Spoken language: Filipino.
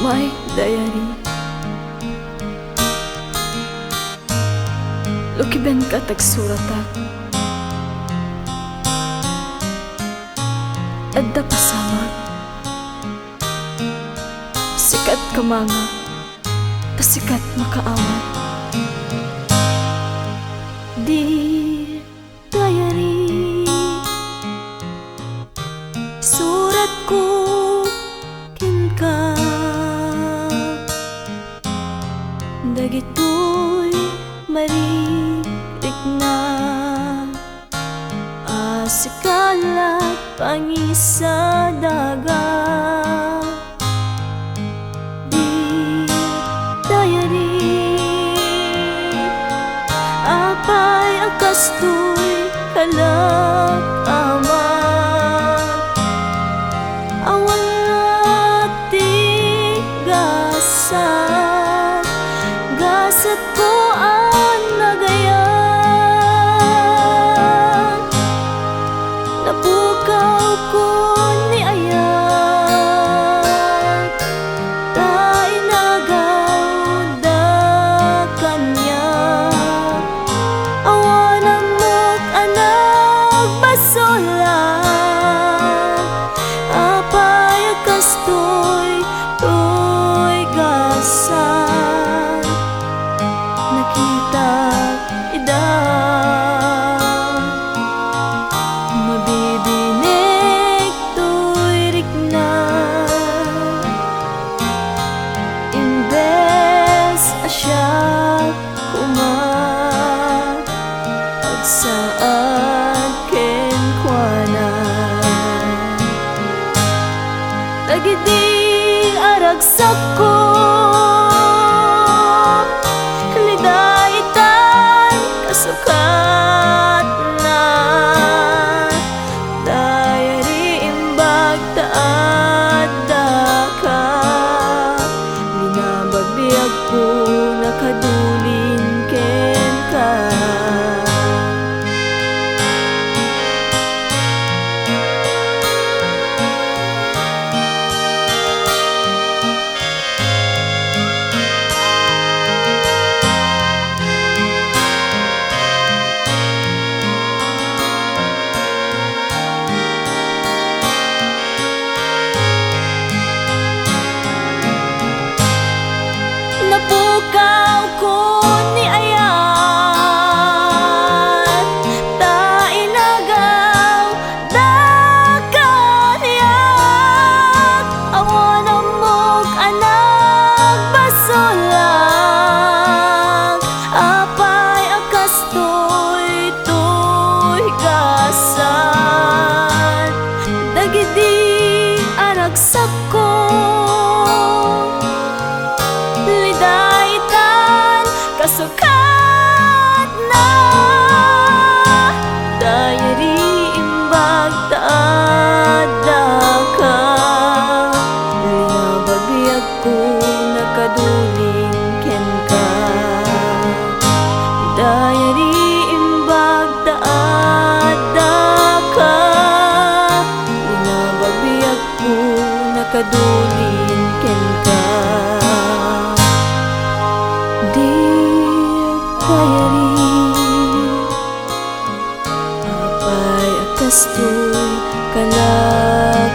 My diary. Lukiben ka tagsuratak, adda pasamag, sikat ka mga, pasikat makaawat. Dear diary, surat ko kinka, dagitoy maririk na, asikalat pangisa daga. Dear diary, apay akastoy kalak aman, awan ati gasat, gasat ko ang nagayan, napukaw ko ni ayat, ta inagaw da kanya, awan mo't anak basulan, apay kastoy to'y gasan, nakita idang mabibinig to'y rikna, imbes asya kumat pagsaan kenkwanan, dagiti aragsak ko lidaitan kasukat na, diary imbag taadda ka, linabagbiag ko nakadulin ken ka. Napukaw ko ni ayat, ta inagaw da kaniyak, awan amok anak basulang, apay akastoy to'y gasan, dagiti aragsak ko lidaitan kasukat na, diary imbag taadda ka, linabagbiag ko nakaduling ken ka, diary imbag taadda ka, linabagbiag ko nakaduling ken ka. Dear diary, apay akastoy kalak